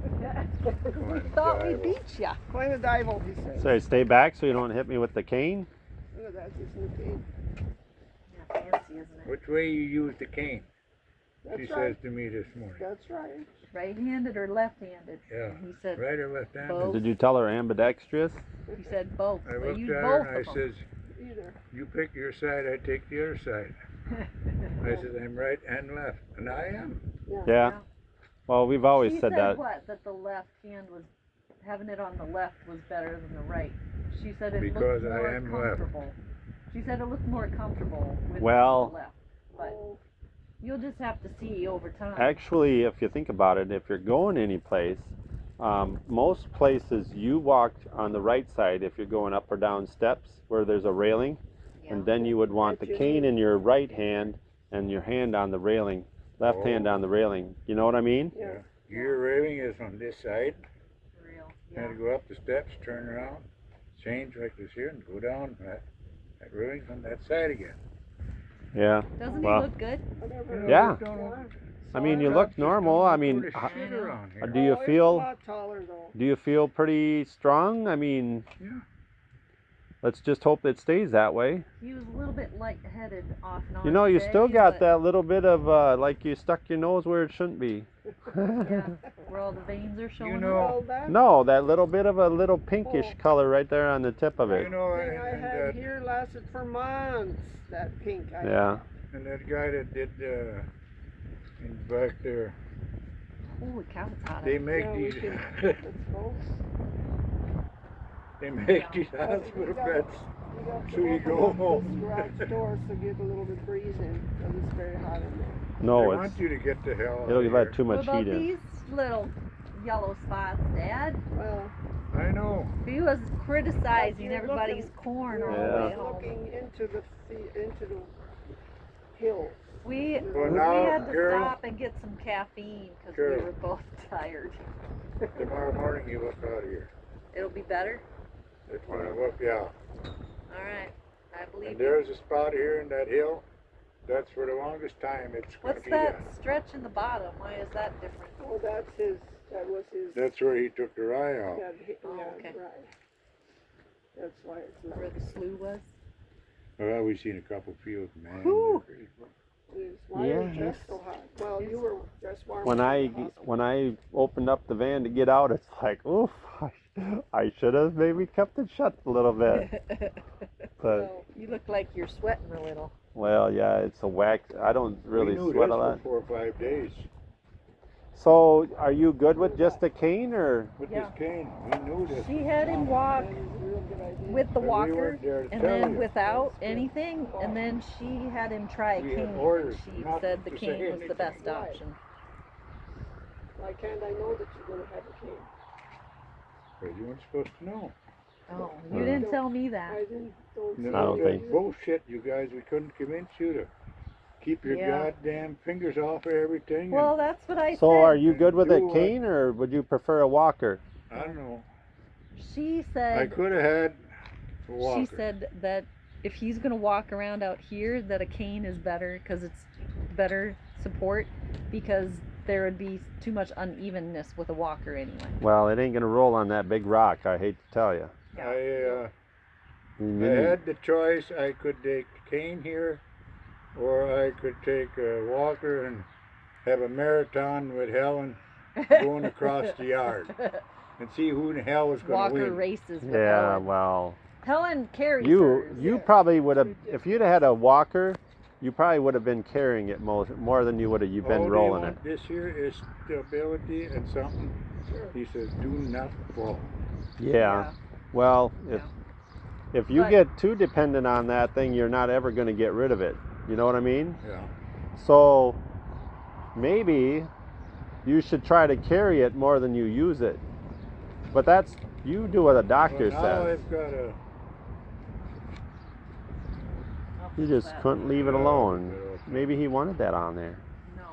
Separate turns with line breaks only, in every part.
We thought we beat ya.
Climb a dive, he said.
So stay back so you don't hit me with the cane.
Look at that, his new cane.
Yeah, fancy, isn't it?
Which way you use the cane?
That's
She
right.
says to me this morning.
That's right.
Right-handed or left-handed?
Yeah.
And he said,
Right or left handed?
Both.
Did you tell her ambidextrous?
he said both.
I
So
looked
use
at
both
her and I
of them.
says,
Either.
you pick your side, I take the other side. I said, I'm right and left. And I am.
Yeah. Well, we've always
She
said
said
that.
what? That the left hand was, having it on the left was better than the right. She said it
Because
looked
I
more
am left.
comfortable. She said it looked more comfortable with
Well-
the left. But you'll just have to see over time.
Actually, if you think about it, if you're going any place, most places you walk on the right side if you're going up or down steps where there's a railing,
Yeah.
and then you would want the cane in your right hand and your hand on the railing, left hand on the railing. You know what I mean?
Yeah.
Your railing is on this side.
For real.
Had
Yeah.
to go up the steps, turn around, change like this here, and go down. That railing's on that side again.
Yeah.
Doesn't
Well-
he look good?
Whatever.
Yeah.
Yeah.
I mean, you look normal. I mean,
Put a shit around here.
do you
Oh, it's
feel-
a lot taller though.
do you feel pretty strong? I mean,
Yeah.
let's just hope it stays that way.
He was a little bit lightheaded off and on.
You know, you
today,
still got
but-
that little bit of like you stuck your nose where it shouldn't be.
Yeah, where all the veins are showing
know-
up.
Well, that
No, that little bit of a little pinkish color right there on the tip of
You
it.
know,
thing I
and
had
that,
here lasted for months. That pink. I
Yeah.
and that guy that did in back there,
Holy cow, it's hot.
they
out.
make
Yeah, we
these.
can- Let's go.
They make these hospital beds.
We got to
So you
open
go
up
home.
This garage door so get a little bit breeze in, because it's very hot in there.
They
No,
want
it's
you to get the hell out
it'll
of
let
here.
too
What
much
about
heat in.
these little yellow spots, Dad?
Well,
I know.
He was criticizing
You're
everybody's
looking-
corn all
we're
the way
always
home.
looking into the hills.
We
Well, now,
had to
Carol-
stop and get some caffeine because
Carol.
we were both tired.
Tomorrow morning you look out of here.
It'll be better.
It's when I look out.
All right, I believe
And
you.
there's a spot here in that hill. That's for the longest time it's going to
What's
be
that
that.
stretch in the bottom? Why is that different?
Oh, that was his.
That's where he took the rye out.
Oh,
yeah,
okay.
right. That's why it's not.
Where the slough was?
Well, we've seen a couple fields, man.
Whew.
they're pretty cool.
Why
Yeah,
are you dressed
he's-
so hot? Well, you were dressed warm.
When I opened up the van to get out, it's like, oof, I should have maybe kept it shut a little bit. But
Well,
You look like you're sweating a little.
well, yeah, it's a wax. I don't really
we knew
sweat
this
a lot.
for 4 or 5 days.
So, are you good with just a cane, or
With
Yeah.
this cane, we knew this.
She had him walk
that is a real good idea.
with the
But we
walker
weren't there to
and
tell
then
you.
without anything, and then she had him try a
We had
cane, and
orders
she
not
said the
to say
cane was the
anything.
best
Right.
option.
Why can't I know that you're going to have a cane?
But you weren't supposed to know.
Oh, you didn't tell me that.
I didn't.
No,
I don't
that's
think-
bullshit, you guys. We couldn't convince you to keep your
Yeah.
goddamn fingers off of everything.
Well, that's what I
so
said.
are you good with a
Do what?
cane, or would you prefer a walker?
I don't know.
She
I
said
could have had a walker.
she said that if he's gonna walk around out here, that a cane is better because it's better support, because there would be too much unevenness with a walker anyway.
Well, it ain't gonna roll on that big rock. I hate to tell you.
I had the choice. I could take the cane here, or I could take a walker and have a marathon with Helen going across the yard and see who in the hell was going to
Walker
win.
races with
Yeah,
Helen.
well,
Helen carries
you
hers.
you
yes.
probably would have if you'd have had a walker. You probably would have been carrying it more than you would have. You've been
All they
rolling it.
want this here is stability and something. He says, do not fall.
Yeah. Well, if you
But-
get too dependent on that thing, you're not ever going to get rid of it. You know what I mean?
Yeah.
So maybe you should try to carry it more than you use it. But that's you do what a doctor
Well, now
says.
I've got a.
You just couldn't leave it alone. Maybe he wanted that on there.
No.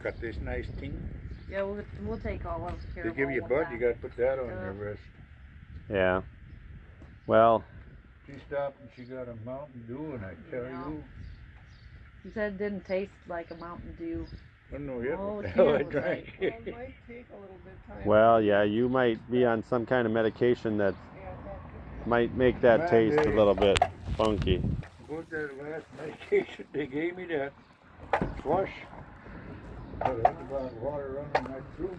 Got this nice thing.
Yeah, we'll take all of care
They
of
give
all
you a
of
bud,
that.
you got to put that on your wrist.
Yeah. Well,
She stopped and she got a Mountain Dew, and I tell
Yeah.
you,
She said it didn't taste like a Mountain Dew.
I don't know yet
Oh,
what the hell
Karen
I
was
drank.
right.
Well, it might take a little bit of time.
Well, yeah, you might be on some kind of medication that
Yeah, that
might make that
Man,
taste a
they-
little bit funky.
About that last medication they gave me, that flush. I had a bottle of water running right through me.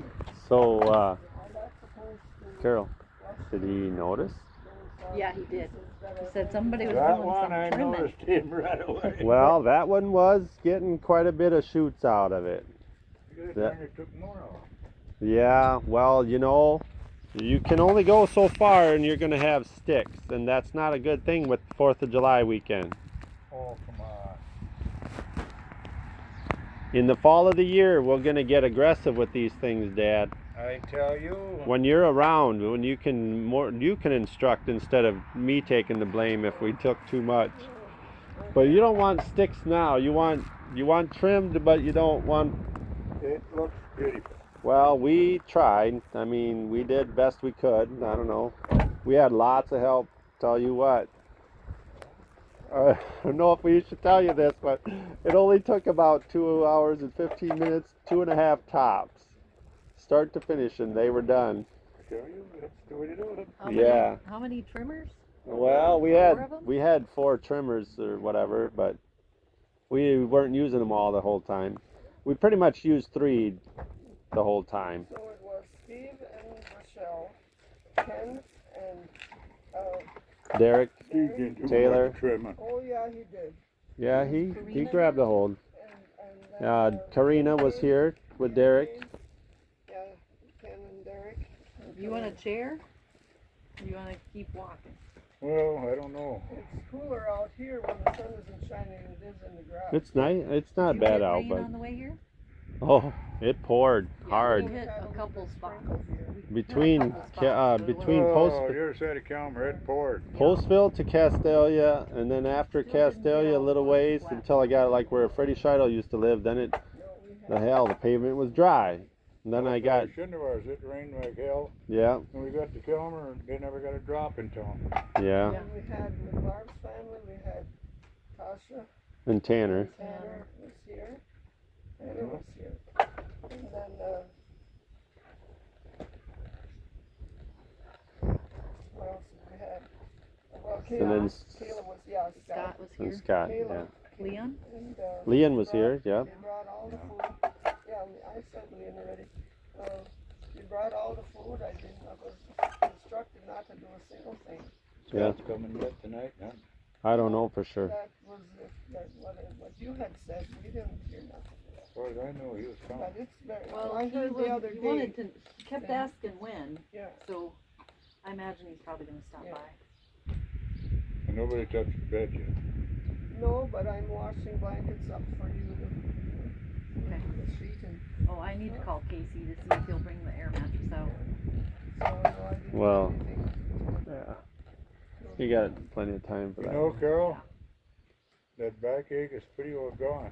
So,
all that's supposed to
Carol,
flush
did he notice?
those,
Yeah, he did.
pieces that
He
are
said somebody was
That
doing
one
some
I
trimming.
noticed him right away.
Well, that one was getting quite a bit of shoots out of it.
This
that-
one it took more off.
Yeah, well, you know, you can only go so far and you're going to have sticks, and that's not a good thing with 4th of July weekend.
Oh, come on.
In the fall of the year, we're going to get aggressive with these things, Dad.
I tell you.
When you're around, when you can instruct instead of me taking the blame if we took too much. But you don't want sticks now. You want trimmed, but you don't want.
It looks beautiful.
Well, we tried. I mean, we did best we could. I don't know. We had lots of help. Tell you what. I don't know if we should tell you this, but it only took about 2 hours and 15 minutes, 2.5 tops, start to finish, and they were done.
Tell you, that's the way to do it.
How
Yeah.
Many, how many trimmers?
Well, we
Four of 'em?
had 4 trimmers or whatever, but we weren't using them all the whole time. We pretty much used 3 the whole time.
So it was Steve and Michelle, Ken and
Derek,
Steve didn't do
Taylor.
much trimming.
oh yeah, he did.
yeah, he
Karina?
grabbed a hold.
And then,
Karina was here with Derek.
Yeah, Ken and Derek.
You want a chair? Or you want to keep walking?
Well, I don't know.
It's cooler out here when the sun isn't shining than it is in the garage.
It's nice. It's not
Did you
bad
get
out,
rain
but
on the way here?
oh, it poured
Yeah,
hard.
we hit a couple spots.
Between between
Oh,
Post
your side of Calmer, it poured.
Postville to Castelia, and then after
Still didn't get
Castelia a
all
little
the
ways
flat.
until I got like where Freddie Scheidel used to live. Then it, the pavement was dry. And then I got,
Shouldn't have was. It rained like hell.
yeah,
When we got to Calmer, they never got a drop in town.
yeah,
And we had with Barb's family, we had Tasha,
and Tanner.
Tanner was here, Tanner was here. And then, what else did we have? Well,
And then
Kayla was, yeah,
Scott was
and
here.
Scott, yeah.
Kayla.
Leon?
And,
Leon was
brought-
here, yeah.
They brought all the food. Yeah, I said Leon already. We brought all the food. I was instructed not to do a single thing.
Yeah.
Scott's coming yet tonight, huh?
I don't know for sure.
That was what you had said. We didn't hear nothing.
As far as I know, he was coming.
But it's very,
Well,
I heard the other
he
day.
wanted to, he kept
Yeah.
asking when,
Yeah,
so I imagine he's probably going to stop
Yeah.
by.
And nobody touched the bed yet.
no, but I'm washing blankets up for you to,
Okay.
the sheet and,
Oh, I need to call Casey to see if he'll bring the air mattress out.
so, no, I didn't do
Well,
anything.
Yeah. You got plenty of time for
You
that.
know, Carol, that backache is pretty well gone.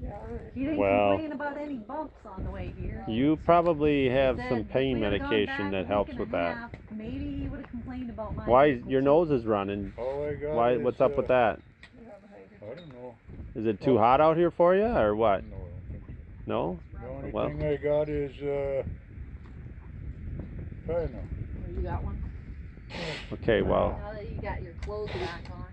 Yeah,
He didn't
Well-
complain about any bumps on the way here.
You probably have
Said
some
if
pain
we had've gone
medication
back
that
a
helps
week
with
and a
that.
half, maybe he would have complained about my
Why
ankle
your
too.
nose is running?
All I got
Why?
is,
What's up with that?
you have a handkerchief.
I don't know.
Is it too hot out here for you, or what?
No, I don't think so.
No.
The only
Well-
thing I got is, I don't know.
Oh, you got one?
Okay. Well,
Now that you got your clothes back on.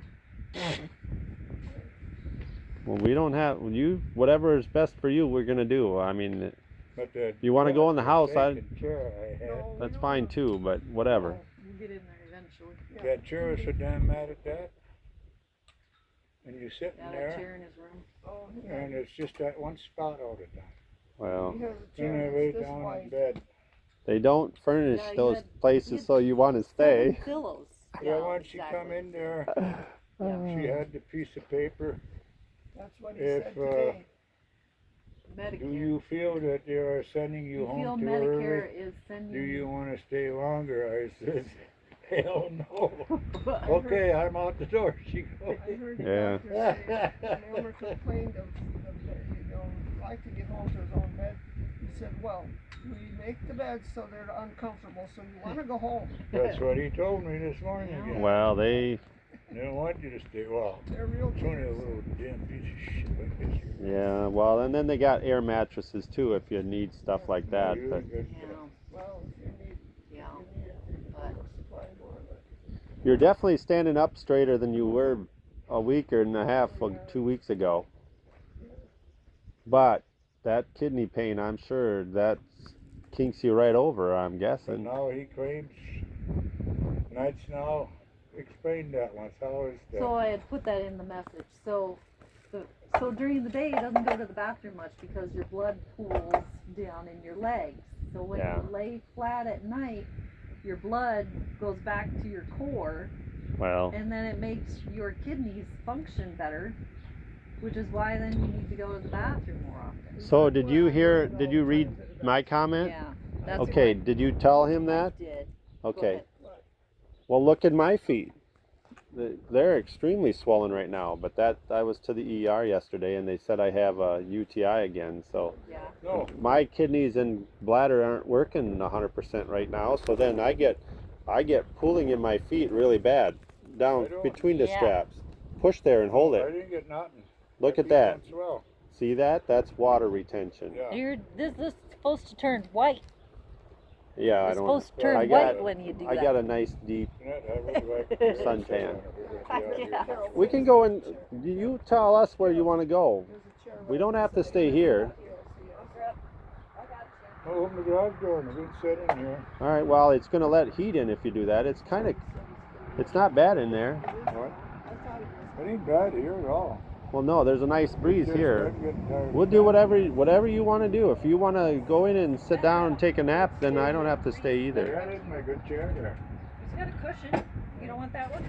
we don't have you. Whatever is best for you, we're gonna do. I mean,
But that
You wanna go in the house,
second chair I had,
No, we
that's
don't
fine
want-
too. But whatever.
You get in there eventually.
Yeah.
that chair was so damn mad at that. And you're sitting
Got a
there,
chair in his room.
Oh, yeah.
and it's just that one spot all the time.
Well,
He has a
Then I
chair
lay
that's this
down in
wide.
bed.
they don't furnish
Yeah, you
those
had-
places
you
so you want to stay.
Seven pillows.
Yeah, once she
exactly.
come in there,
Yeah.
she had the piece of paper.
That's what he
If,
said today.
Medicare.
Do you feel that they are sending you
You feel
home too
Medicare
early?
is sending
Do you want to stay longer? I said, hell no.
heard-
Okay, I'm out the door. She goes.
I heard the
Yeah.
doctor say, when Elmer complained of, like to get home to his own bed, he said, well, we make the beds so they're uncomfortable, so you wanna go home.
That's what he told me this morning
Yeah.
again.
Well, they
They don't want you to stay. Well,
They're real
it's only a
chairs.
little damn piece of shit like this here.
Yeah, well, and then they got air mattresses too if you need stuff like that.
Really
But
good.
Well, if you need,
Yeah.
you need it,
But-
we'll supply more of it.
you're definitely standing up straighter than you were a week and a half, 2 weeks ago. But that kidney pain, I'm sure that kinks you right over, I'm
But
guessing.
now he claims nights now. Explain that once. How is that?
So I had put that in the message. So during the day, it doesn't go to the bathroom much because your blood pools down in your legs. So when
Yeah.
you lay flat at night, your blood goes back to your core,
Well,
and then it makes your kidneys function better, which is why then you need to go to the bathroom more often.
so did you read my comment?
Yeah, that's
Okay,
what
did you tell him
I
that?
did.
Okay. Well, look at my feet. They're extremely swollen right now, but I was to the ER yesterday and they said I have a UTI again. So
Yeah.
No.
my kidneys and bladder aren't working 100% right now. So then I get pulling in my feet really bad down
I don't-
between the
Yeah.
straps. Push there and hold
I
it.
didn't get nothing.
Look
My
at
feet
that.
don't swell.
See that? That's water retention.
Yeah.
This is supposed to turn white.
Yeah, I
It's
don't.
supposed to turn
I
white
got-
when you do
I
that.
got a nice deep.
I really like the
Suntan.
Yeah.
We can go in. You tell us where you want to go.
There's a chair
We
right
don't have to
beside
stay
it.
here.
Oh, open the garage door and we can sit in here.
All right. Well, it's gonna let heat in if you do that. It's kind of. It's not bad in there.
What? It ain't bad here at all.
Well, no, there's a nice breeze
Just
here.
I'm getting tired
We'll
of
do
that.
whatever you want to do. If you want to go in and sit down and take a nap, then I don't have to stay either.
That is my good chair there.
It's got a cushion. You don't want that one?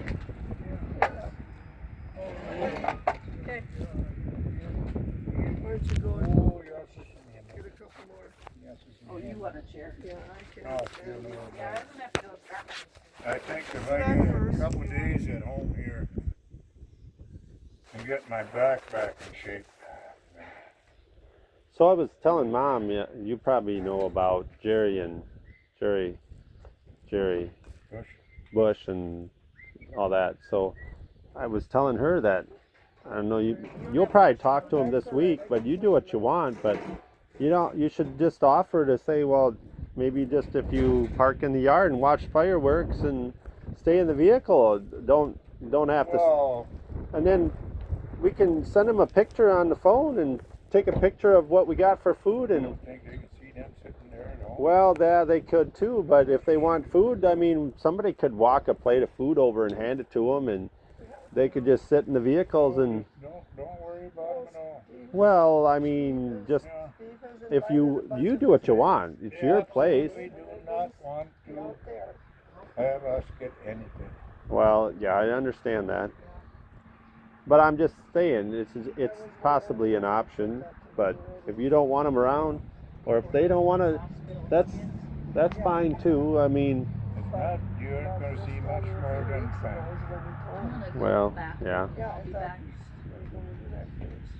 Okay.
Why don't you go and
Oh, yes.
get a couple more?
Oh, you want a chair?
Yeah, I can.
Oh, still no,
Yeah,
no.
doesn't have to go to
I think if I get a couple days at home here and get my back back in shape.
So I was telling Mom, yeah, you probably know about Jerry
Push.
Bush and all that. So I was telling her that I don't know you'll probably talk to him this week, but you do what you want. But you should just offer to say, well, maybe just if you park in the yard and watch fireworks and stay in the vehicle, don't have to.
Well,
And then we can send him a picture on the phone and take a picture of what we got for food
I
and.
don't think they can see them sitting there at home.
Well, yeah, they could too, but if they want food, I mean, somebody could walk a plate of food over and hand it to them, and they could just sit in the vehicles and.
Don't worry about them at all.
Well, I mean, just
Yeah.
Steve has
if you
invited a
you
bunch
do
of
what you
friends
want, it's your place.
Absolutely do not want to
out there.
have us get anything.
Well, yeah, I understand that, but I'm just saying it's possibly an option. But if you don't want them around, or if they don't want to, that's fine too. I mean,
It's not, you're not going to see much more than fun.
well, yeah,
Yeah,
I'll be
I thought
back.
he was gonna do that first.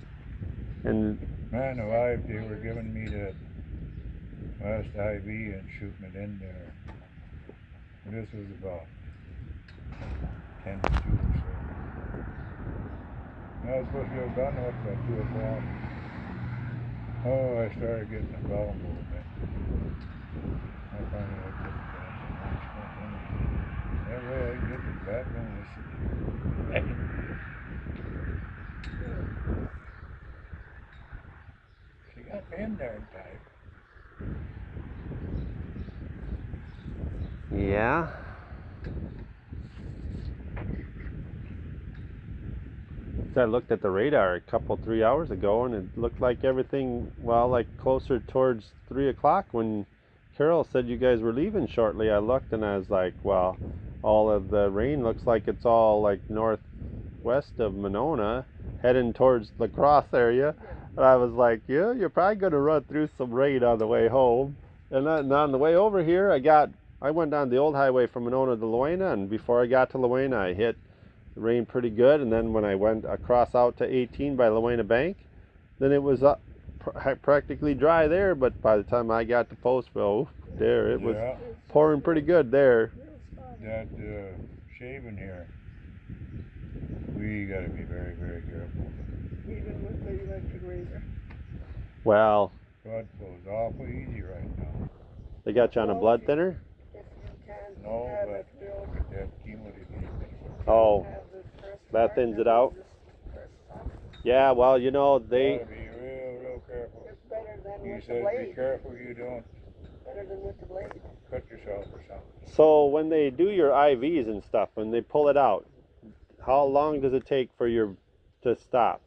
and
Man alive, they were giving me the last IV and shooting it in there. This was about 10 to 2 or so. I was supposed to have done it by 2 o'clock. Oh, I started getting a bowel movement. I finally had to that way I get it back on this. She got in there tight.
yeah. So I looked at the radar a couple 3 hours ago, and it looked like everything, well, like closer towards 3 o'clock when Carol said you guys were leaving shortly. I looked and I was like, well, all of the rain looks like it's all like northwest of Monona, heading towards La Crosse area. And I was like, yeah, you're probably going to run through some rain on the way home. And then on the way over here, I went down the old highway from Monona to Luena, and before I got to Luena, I hit the rain pretty good. And then when I went across out to 18 by Luena Bank, then it was practically dry there. But by the time I got to Postville, there it was pouring pretty good there.
That shaving here. We gotta be very, very careful.
even with the electric razor.
Well,
Blood flows awful easy right now.
they got you on a blood thinner?
If you can
No,
have
but
it built,
with that chemotherapy.
Oh,
have the press
that
start,
thins
then
it out?
you just press stop.
yeah, well, you know, they,
Gotta be real, real careful.
It's better than
He
with the
says be
blade.
careful you don't
Better than with the blade.
cut yourself or something.
so when they do your IVs and stuff, when they pull it out, how long does it take for your, to stop?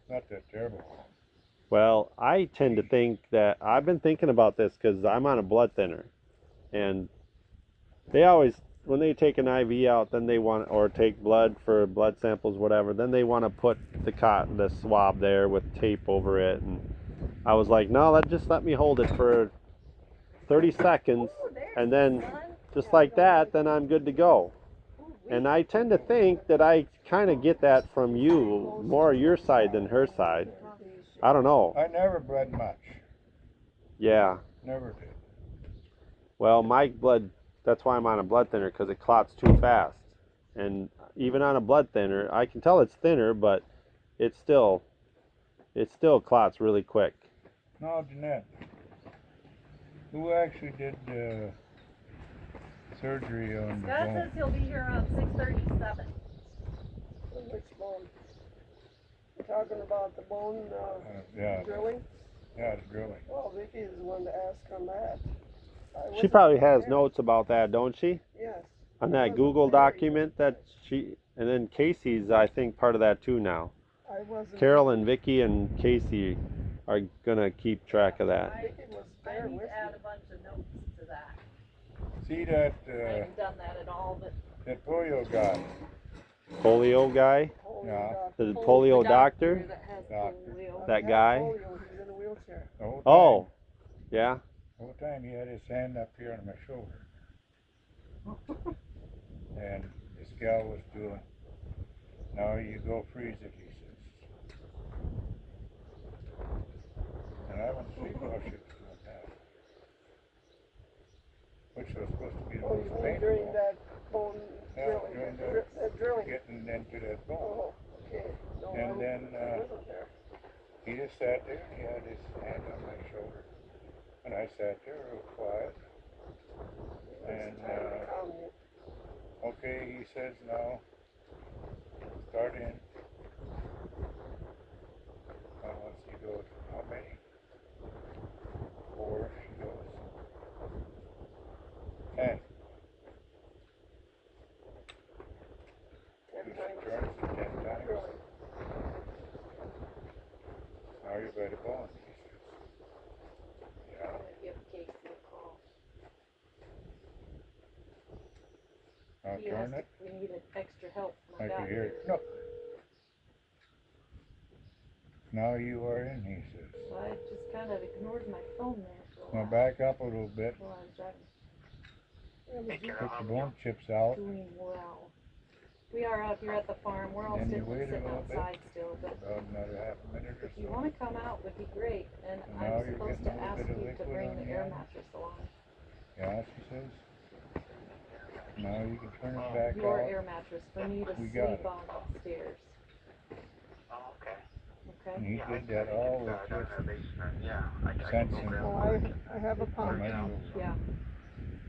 Not that terrible.
Well, I tend to think that I've been thinking about this because I'm on a blood thinner, and they always, when they take an IV out, then they want, or take blood for blood samples, whatever, then they want to put the swab there with tape over it, and I was like, no, just let me hold it for 30 seconds, and then just like that, then I'm good to go. And I tend to think that I kind of get that from you, more your side than her side. I don't know.
I never bled much.
Yeah.
Never did.
Well, my blood, that's why I'm on a blood thinner, because it clots too fast. And even on a blood thinner, I can tell it's thinner, but it still clots really quick.
No, Jeanette. Who actually did surgery on the
Scott
bone?
says he'll be here around 6:37.
Which bone? You're talking about the bone
Yeah,
drilling?
yeah, it's drilling.
Well, Vicky is the one to ask on that. I
She
wasn't
probably has
there.
notes about that, don't she?
Yes.
On
I
that
wasn't
Google
there either.
document that she, and then Casey's, I think, part of that too now.
I wasn't.
Carol and Vicky and Casey are gonna keep track of that.
Vicky was
I
there
need
with
to add
me.
a bunch of notes to that.
See that
I haven't done that at all, but
that polio guy?
Polio guy,
Polio
Yeah.
doctor.
the polio doctor,
that has
Doctor.
polio.
that
He had
guy.
polio, he's in a wheelchair.
The whole
Oh,
time,
yeah.
the whole time he had his hand up here on my shoulder, and this gal was doing. Now you go freeze it, he says. And I went to sleep while she was doing that, which was supposed to be the
Oh, you
most
mean during
painful.
that bone
Yeah,
drilling?
during
Drilling.
getting into that bone.
Oh, okay. No,
And
I
then,
wasn't there.
He just sat there and he had his hand on my shoulder. And I sat there real quiet. And,
Just trying to calm you.
okay, he says now, start in. He goes, how many? 4, she goes, 10.
10
She
times.
turns it 10 times.
Drilling.
Now you're by the bone, he says. Yeah.
I'm gonna give Casey a call.
Now
He
turn
has
it.
to, we needed extra help
I
when I
can
got
hear it.
here.
No. Now you are in, he says.
So I just kind of ignored my phone there for a
Now
while
back up a little bit.
while I was driving.
Yeah, but you-
Put the bone chips out.
Doing well. We are out here at the farm. We're all
Then you
sitting,
wait a
sitting
little bit.
outside still, but
About another half a minute or
if you
so.
want to come out, would be great. And
And now
I'm
you're
supposed
getting
to
a little
ask
bit of
you to
liquid
bring
on
the
the
air
end.
mattress along.
Yeah, she says. Now you can turn it back
Your
out.
air mattress for me to
We got
sleep
it.
on upstairs.
Oh, okay.
And
Okay?
he did that all with
Down in
just
the basement, yeah. I can
sensing.
go grab
Well,
one.
I have a pump.
Yeah.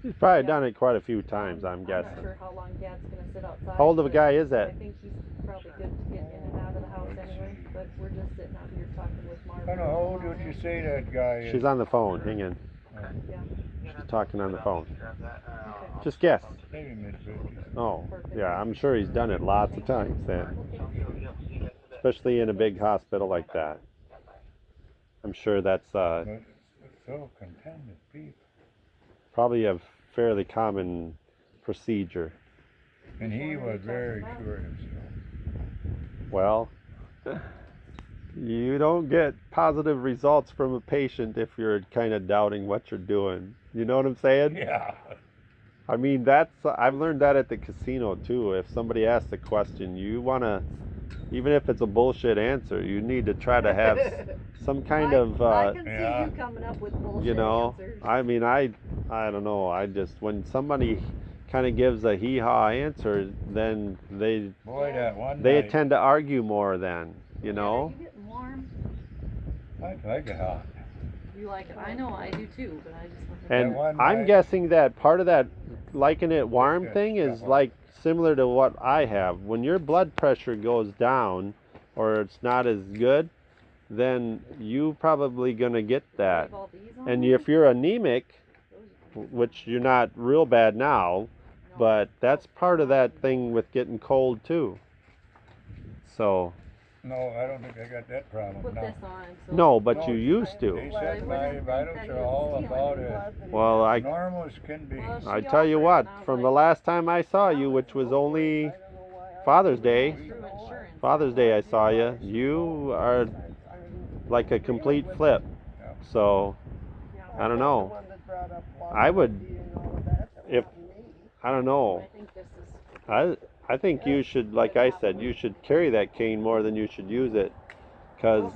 He's probably done it quite a few times, I'm
not
guessing.
sure how long Dad's gonna sit outside.
How old of a
but
guy is
I
that?
think he's probably good to get in and out of the house anyway. But we're just sitting out here talking with Marvin.
I don't know, how old would you say that guy is?
She's on the phone. Hang on.
Yeah.
She's talking on the phone.
Grab that,
Okay.
Just guess.
Maybe mid-50s.
Oh, yeah, I'm sure he's done it lots of times then. Especially in a big hospital like that. I'm sure that's
But it's so contented people.
probably a fairly common procedure.
And he was very sure of himself.
Well, you don't get positive results from a patient if you're kind of doubting what you're doing. You know what I'm saying?
Yeah.
I mean, I've learned that at the casino too. If somebody asks a question, you want to, even if it's a bullshit answer, you need to try to have some kind of,
I can see
yeah.
you coming up with bullshit
you know,
answers.
I mean, I don't know. I just, when somebody kind of gives a hee-haw answer, then they
Boy, that one
they
night,
tend to argue more then, you know?
Are you getting warm?
I like it hot.
You like it? I know I do too, but I just want to.
And
That one
I'm
night-
guessing that part of that liking it warm
Good
thing is
stuff.
like similar to what I have. When your blood pressure goes down or it's not as good, then you probably gonna get that.
Leave all these on
And
there?
if you're anemic,
Those-
which you're not real bad now,
no.
but that's part of that thing with getting cold too. So,
No, I don't think I got that problem.
Put
No.
this on. So
no, but
No,
you used
They
to.
Well,
said
they
my
wouldn't
vitals
think that
are
he was
all
stealing.
about
I'm
as
glad that he
Well,
does.
I
normal as can be.
Well,
I
she
tell you
offered,
what,
and I was
from
like,
the last time I saw you, which was only Father's Day.
Through insurance.
Father's Day I saw you. You are like a complete flip. So, I don't know. I would- if- I don't know.
I think this is.
I think you should, like I said, you should carry that cane more than you should use it, because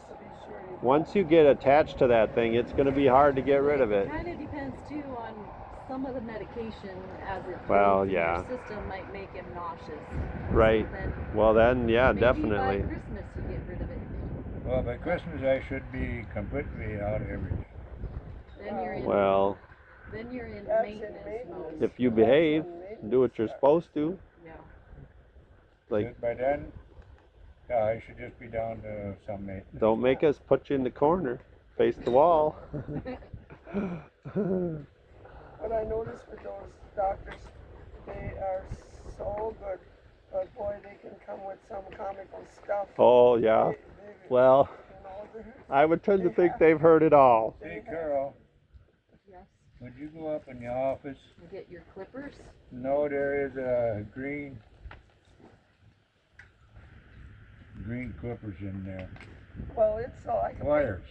once you get attached to that thing, it's going to be hard to get rid of it.
Kind of depends too on some of the medication as it
Well,
builds in
yeah.
your system might make him nauseous.
Right.
So then
Well, then, yeah,
maybe
definitely.
by Christmas you get rid of it.
Well, by Christmas I should be completely out of everything.
Then you're in.
Well,
Then you're in
That's in
maintenance
maintenance.
mode.
if you behave, do what you're supposed to.
Yeah.
Like,
By then, yeah, I should just be down to some maintenance.
don't make us put you in the corner, face the wall.
But I noticed with those doctors, they are so good. But boy, they can come with some comical stuff.
Oh, yeah.
They-
Well,
you know, they're-
I would tend to think they've heard it all.
Hey, Carol,
Yes.
would you go up in the office?
You get your clippers.
No, there is a green clippers in there.
Well, it's like a
Wires.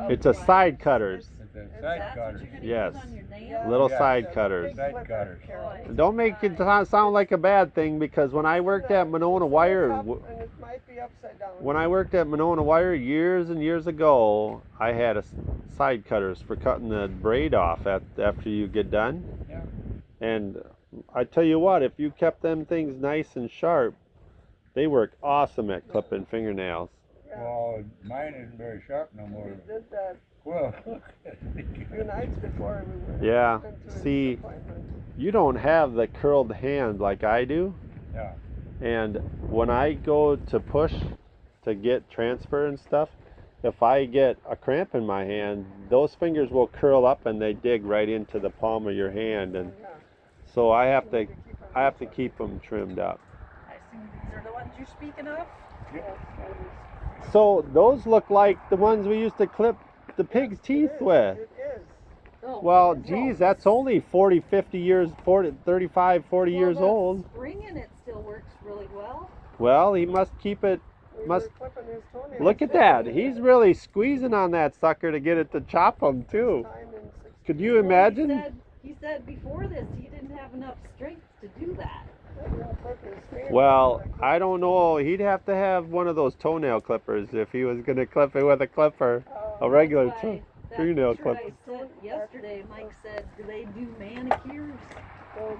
It's a side cutters.
It's a
Is
side
That's
cutters.
what you're gonna
Yes.
use on your nails?
Yeah.
Little
Yeah.
side cutters.
Side cutters.
Don't make it sound like a bad thing, because when I worked at Monona Wire,
And it might be upside down.
when I worked at Monona Wire years and years ago, I had side cutters for cutting the braid off after you get done.
Yeah.
And I tell you what, if you kept them things nice and sharp, they work awesome at clipping fingernails.
Yeah,
Well, mine isn't very sharp no
we
more.
did that
Well,
a few nights before we went.
Yeah,
went to his
see-
appointment.
You don't have the curled hand like I do.
yeah.
And when I go to push to get transfer and stuff, if I get a cramp in my hand, those fingers will curl up and they dig right into the palm of your hand, and
Yeah.
so I have
We
to
need keep them
I have to
inside.
keep them trimmed up.
I assume these are the ones you're speaking of.
Yes,
So those look like the ones we used to clip the pig's
it
teeth
is,
with.
It is.
Oh,
Well,
no.
geez, that's only 40, 50 years, 40, 35, 40 years
Well, the
old.
Spring in it still works really well.
Well, he must keep it.
We
Must-
were clipping his toenails.
Look at that. He's really squeezing on that sucker to get it to chop him too.
Time in 60
Could you
Well,
imagine?
He said before this he didn't have enough strength to do that.
Yeah, clip his fingernails.
Well, I don't know. He'd have to have one of those toenail clippers if he was going to clip it with a clipper.
Oh,
A regular
That's why that
fingernail
picture I
clipper.
sent yesterday, Mike said, do they do manicures?
those,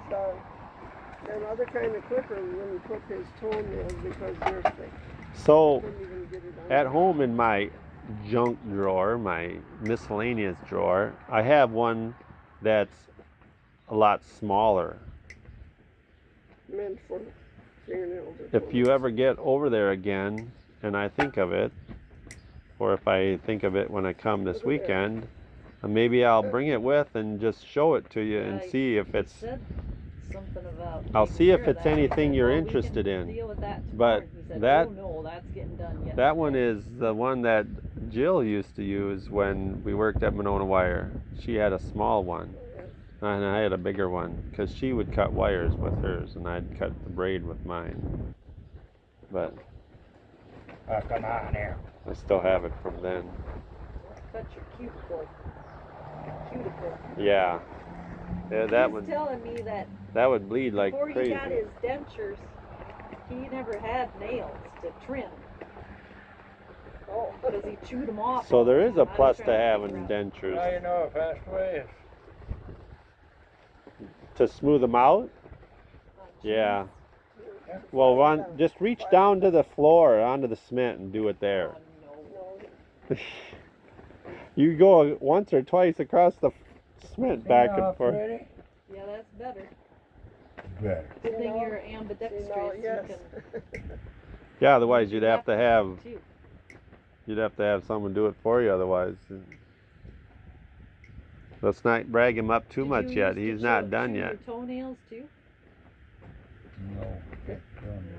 them other kind of clippers wouldn't clip his toenails because they're thick.
So
Couldn't even get it on.
at home in my junk drawer, my miscellaneous drawer, I have one that's a lot smaller.
Meant for fingernails. or
If you
toenails.
ever get over there again and I think of it, or if I think of it when I come this weekend, maybe I'll bring it with and just show it to you and
Yeah,
see if
He
it's.
said something about.
I'll
taking
see if
care of
it's
that. I
anything
said,
you're
well, we can
interested in.
Deal with that
But
tomorrow. He said,
that-
oh no, that's getting done yet.
That one is the one that Jill used to use when we worked at Monona Wire. She had a small one, and I had a bigger one because she would cut wires with hers, and I'd cut the braid with mine. But
Oh, come on here.
I still have it from then.
Cut your cuticle. Cuticle.
Yeah, yeah, that
He's
would
telling me that
would bleed like
before
crazy.
he got his dentures, he never had nails to trim.
Oh,
Because he chewed them off.
So
all
there
the
is a
time. I was
plus to
trying
having
figure out.
dentures
Now you know a fast way is
to smooth them out. Yeah. Well, just reach down to the floor onto the cement and do it there.
No,
You go once or twice across the cement back and forth.
Ready?
Yeah, that's better.
Better.
Good
You
thing
know,
you're ambidextrous.
see, now,
You
yes.
can
Yeah, otherwise you'd have to have
too.
someone do it for you. Otherwise, let's not brag him up too
Did
much
you
yet.
used to
He's not done
chew
yet.
Your toenails too.
No. Don't do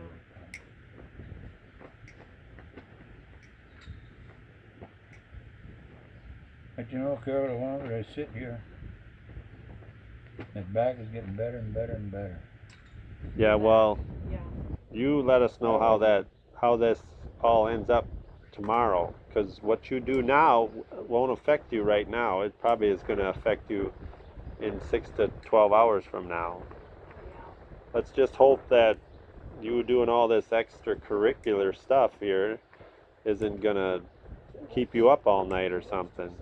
But you know, Carol, the longer I sit here, his back is getting better and better and better.
Yeah. Well,
Yeah.
you let us know how this all ends up tomorrow, because what you do now won't affect you right now. It probably is going to affect you in 6 to 12 hours from now. Let's just hope that you doing all this extracurricular stuff here isn't going to keep you up all night or something.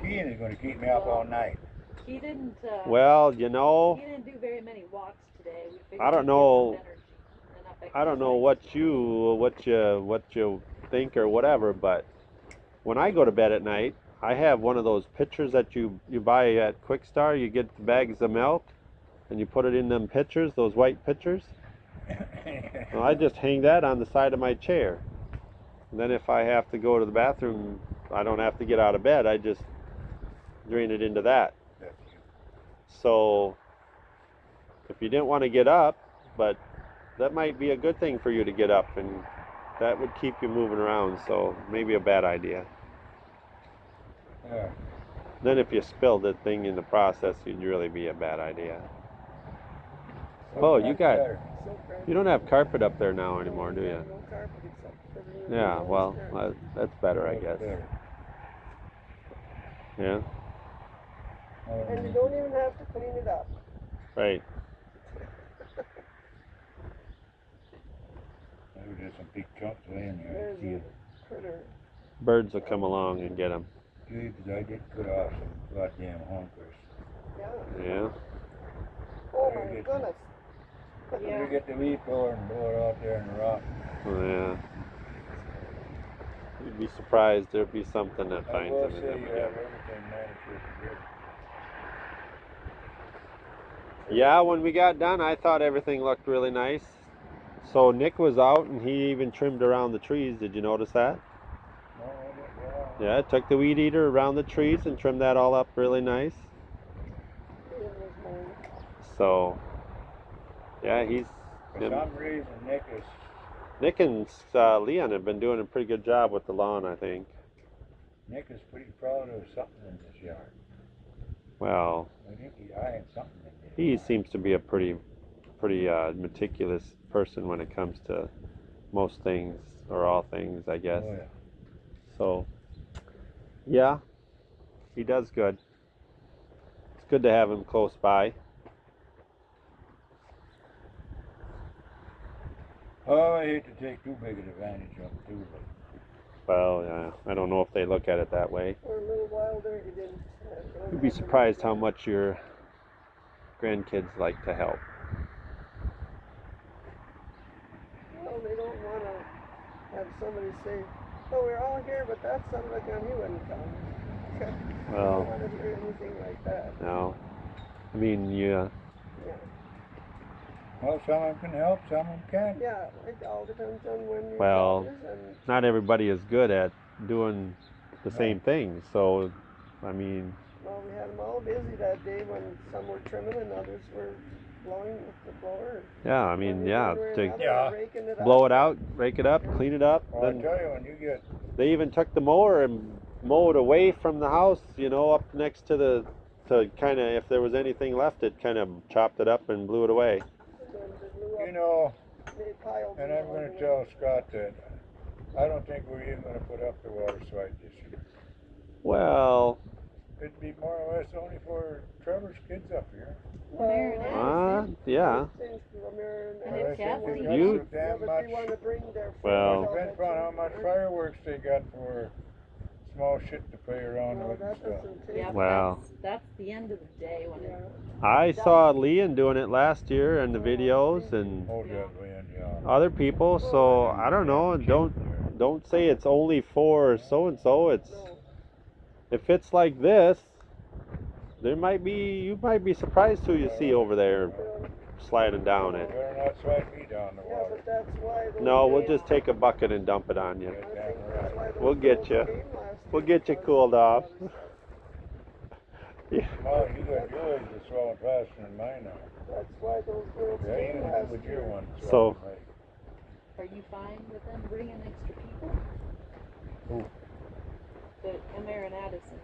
Kean is going to keep me up all night.
He didn't.
Well,
He didn't do very many walks today. We figured
I don't
he'd get
know.
some energy, enough
I don't know
exercise.
what you think or whatever, but when I go to bed at night, I have one of those pitchers that you buy at Quick Star. You get the bags of milk and you put it in them pitchers, those white pitchers. Well, I just hang that on the side of my chair. And then if I have to go to the bathroom, I don't have to get out of bed. I just drain it into that. So if you didn't want to get up, but that might be a good thing for you to get up, and that would keep you moving around. So maybe a bad idea.
Yeah.
Then if you spilled the thing in the process, it'd really be a bad idea. Oh, you got-
Better.
You don't have carpet up there now anymore, do you?
No carpet except for the
Yeah,
ones
well,
there.
that's better, I guess.
Better.
Yeah,
And you don't even have to clean it up.
right.
There's some big chunks laying there.
There's
See
a
it.
critter.
Birds will come along and get them.
Good, 'cause I did cut off some goddamn honkers.
Yeah.
Yeah.
Oh
Very
my
good.
goodness.
You get the leaf blower and blow it out there in the rock.
Yeah. You'd be surprised there'd be something that
I
finds
will
them
say
in
you
them
have
again.
everything manicured good.
Yeah, when we got done, I thought everything looked really nice. So Nick was out and he even trimmed around the trees. Did you notice that?
No, I didn't.
Yeah, took the weed eater around the trees and trimmed that all up really nice.
It was mine.
So, yeah, he's
For some reason,
Nick and Leon have been doing a pretty good job with the lawn, I think.
Nick is pretty proud of something in this yard.
Well,
I think he's eyeing something in this
he
yard.
seems to be a pretty meticulous person when it comes to most things or all things, I guess.
Oh, yeah.
So, yeah, he does good. It's good to have him close by.
Oh, I hate to take too big an advantage of it, too.
Well, yeah, I don't know if they look at it that way.
For a little while there, he didn't.
You'd be surprised how much your grandkids like to help.
Well, they don't want to have somebody say, "Oh, we're all here, but that son of a gun, he wouldn't come." They don't
Well,
want to hear anything like that.
no. I mean, yeah,
Yeah.
Well, some of them can help, some of them can't.
Yeah, it all depends on when your
Well,
job is and
not everybody is good at doing the
No.
same thing. So, I mean,
well, we had them all busy that day when some were trimming and others were blowing with the blower.
yeah, I mean, yeah, to
Yeah.
Raking it
blow
up.
it out, rake it up, clean it up.
Well, I
Then
tell you, when you get,
they even took the mower and mowed away from the house, up next to to kind of, if there was anything left, it kind of chopped it up and blew it away.
And then they blew
you
up,
know,
they piled
and
them
I'm
all
going
in
to
the-
tell Scott that I don't think we're even going to put up the water slide this year.
Well,
It'd be more or less only for Trevor's kids up here.
Marin
Well,
Ave,
yeah.
things to Marin
And
Ave.
if Kathy-
got
You-
so
Yeah,
damn
but
much.
they want to bring their
Well-
friends out
Depends on how much
that
fireworks they got for small shit to play around
No,
with and
that
stuff.
doesn't take.
Yeah, but
Well.
that's the end of the day when
Yeah.
it.
I saw Leon doing it last year in the videos and
Oh, that land, yeah.
other people, so I don't know. Don't say it's only for so and so. It's
No.
if it's like this, you might be surprised who you see over there
Yeah.
sliding down it.
Better not slide me down the
Yeah,
water.
but that's why. Those
No, we'll
girls-
just take a bucket and dump it on you.
I think that's why those
We'll get
girls
ya.
came last
We'll
year,
get you
because
cooled
of
off.
the water stuff.
Oh, you got yours is swelling faster than mine now.
That's why those girls
Yeah,
came
you
last
do with
year.
your one.
So-
swelling, right?
Are you fine with them bringing extra people?
Who?
The Emer and Addison.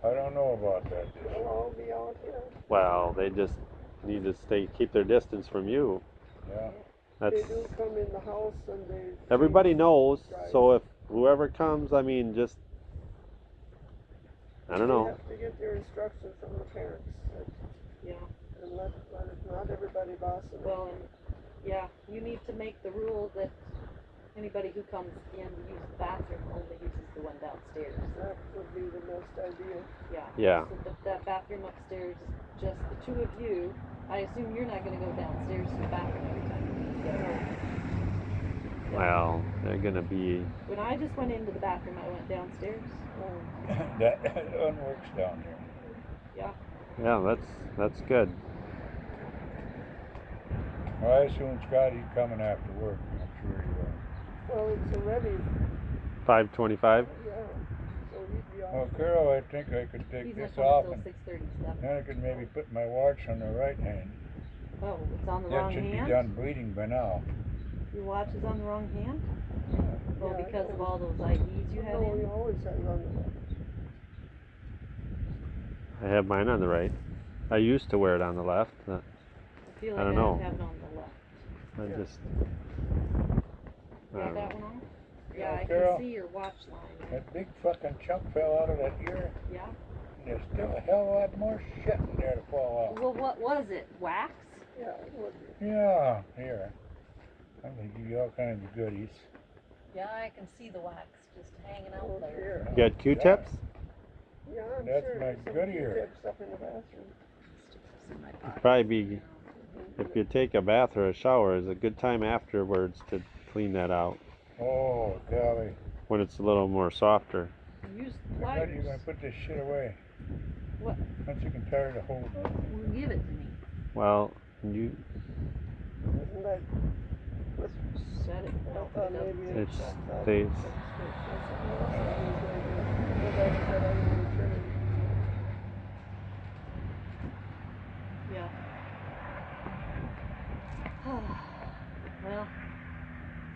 I don't know about that.
They'll all be out here.
Well, they just need to keep their distance from you.
Yeah.
That's
They do come in the house and they.
everybody
change
knows.
drives.
So if whoever comes, I mean, just I don't
They
know.
have to get their instructions from the parents.
Yeah.
And let not everybody boss them.
Well, and yeah, you need to make the rule that anybody who comes in to use the bathroom only uses the one downstairs.
That would be the best idea.
Yeah.
Yeah.
So that bathroom upstairs is just the two of you. I assume you're not going to go downstairs to the bathroom every time you go.
Well, they're gonna be.
When I just went into the bathroom, I went downstairs.
that one works down there.
Yeah, that's good.
Well, I assume Scotty's coming after work. I'm sure he will.
Well, it's already,
5:25.
yeah, so he'd be off.
Well, Carol, I think I could take
He's not
this
coming
off
until
and
6:37.
then I could maybe put my watch on the right hand.
Oh, it's on the
That
wrong
should
hand?
be done bleeding by now.
Your watch is on the wrong hand? Well,
Yeah, I
because of
know.
all those IVs you had
No, he
in?
always has on the left.
I have mine on the right. I used to wear it on the left.
I feel
I
like
don't know.
have it on the left.
I
Yeah.
just.
You got that one on? Yeah, I
Carol,
can see your watch line.
that big fucking chunk fell out of that ear.
Yeah.
There's still a hell of a lot more shit in there to fall out.
Well, what was it? Wax?
Yeah, it would be.
Yeah, here. I'm gonna give you all kinds of goodies.
Yeah, I can see the wax just hanging
Oh, dear.
You got Q-tips?
Yeah, I'm
That's
sure
my
there's some
good ear.
Q-tips up in the bathroom.
It'd probably be if you take a bath or a shower, is a good time afterwards to clean that out
Oh, golly.
when it's a little more softer.
Use
I thought you were
pliers.
gonna put this shit away.
What?
Once you can tired of holding it.
Well, give it to me.
Well, you
Isn't that,
Shut it.
I
Don't
thought
put it up.
maybe
it's
that-
stays.
Yeah. Well,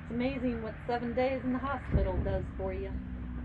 it's amazing what 7 days in the hospital does for you.